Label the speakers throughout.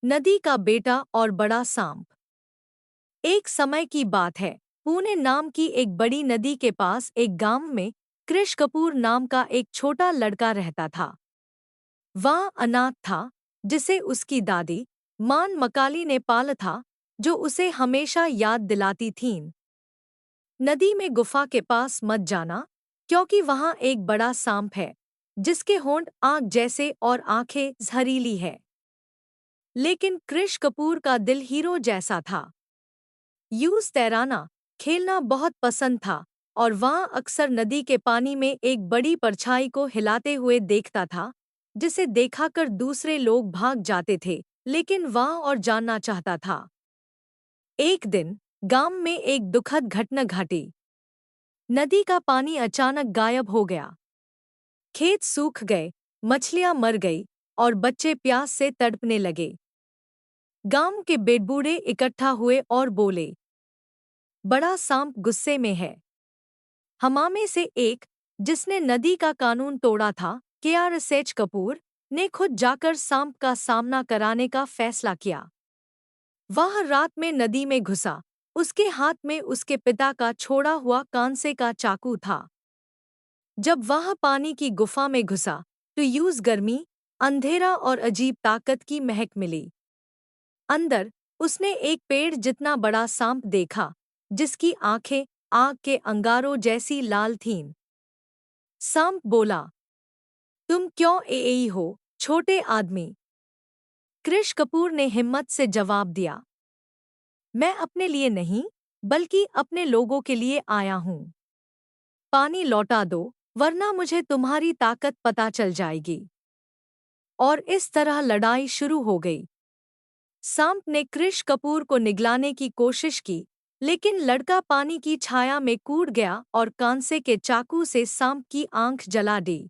Speaker 1: नदी का बेटा और बड़ा सांप। एक समय की बात है, पुणे नाम की एक बड़ी नदी के पास एक गांव में कृष कपूर नाम का एक छोटा लड़का रहता था। वह अनाथ था, जिसे उसकी दादी मान मकाली ने पाला था, जो उसे हमेशा याद दिलाती थीं, नदी में गुफा के पास मत जाना, क्योंकि वहां एक बड़ा सांप है, जिसके होंठ आग जैसे और आंखें जहरीली है। लेकिन कृष कपूर का दिल हीरो जैसा था। यूज तैराना, खेलना बहुत पसंद था और वह अक्सर नदी के पानी में एक बड़ी परछाई को हिलाते हुए देखता था, जिसे देखाकर दूसरे लोग भाग जाते थे, लेकिन वह और जानना चाहता था। एक दिन गांव में एक दुखद घटना घटी। नदी का पानी अचानक गायब हो गया। खेत सूख गए, मछलियां मर गई और बच्चे प्यास से तड़पने लगे। गांव के बेबूढ़े इकट्ठा हुए और बोले, बड़ा सांप गुस्से में है। हमामे से एक, जिसने नदी का कानून तोड़ा था, KRSH कपूर, ने खुद जाकर सांप का सामना कराने का फैसला किया। वह रात में नदी में घुसा। उसके हाथ में उसके पिता का छोड़ा हुआ कांसे का चाकू था। जब वह पानी की गुफा में घुसा, तो यूज गर्मी, अंधेरा और अजीब ताकत की महक मिली। अंदर उसने एक पेड़ जितना बड़ा सांप देखा, जिसकी आंखें आग के अंगारों जैसी लाल थीं। सांप बोला, तुम क्यों यही हो, छोटे आदमी? कृष कपूर ने हिम्मत से जवाब दिया, मैं अपने लिए नहीं, बल्कि अपने लोगों के लिए आया हूँ। पानी लौटा दो, वरना मुझे तुम्हारी ताकत पता चल जाएगी। और इस तरह लड़ाई शुरू हो गई। सांप ने कृष कपूर को निगलाने की कोशिश की, लेकिन लड़का पानी की छाया में कूद गया और कांसे के चाकू से सांप की आंख जला दी।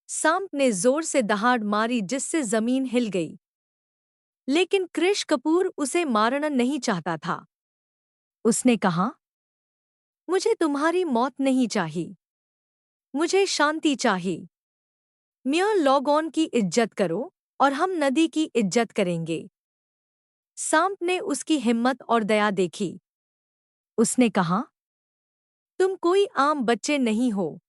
Speaker 1: सांप ने जोर से दहाड़ मारी, जिससे जमीन हिल गई। लेकिन कृष कपूर उसे मारना नहीं चाहता था। उसने कहा, मुझे तुम्हारी मौत नहीं चाहिए, मुझे शांति चाहिए। म्योर लॉगॉन की इज्जत करो और हम नदी की इज्जत करेंगे। सांप ने उसकी हिम्मत और दया देखी। उसने कहा, तुम कोई आम बच्चे नहीं हो,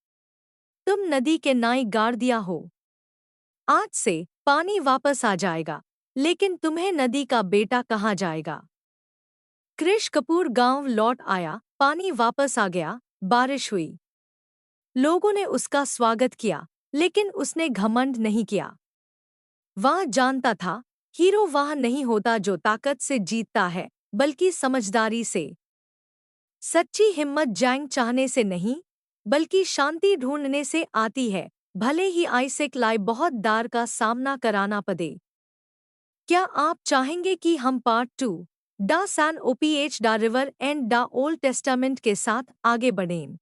Speaker 1: तुम नदी के नाई गार्दिया हो। आज से पानी वापस आ जाएगा, लेकिन तुम्हें नदी का बेटा कहा जाएगा। कृष कपूर गांव लौट आया, पानी वापस आ गया, बारिश हुई। लोगों ने उसका स्वागत किया, लेकिन उसने घमंड नहीं किया। वह जानता था, हीरो वह नहीं होता जो ताकत से जीतता है, बल्कि समझदारी से। सच्ची हिम्मत जंग चाहने से नहीं, बल्कि शांति ढूंढने से आती है, भले ही आइसेक लाए बहुत दार का सामना कराना पड़े। क्या आप चाहेंगे कि हम पार्ट 2 डा सैन ओपीएच डा रिवर एंड डा ओल्ड टेस्टामेंट के साथ आगे बढ़ें?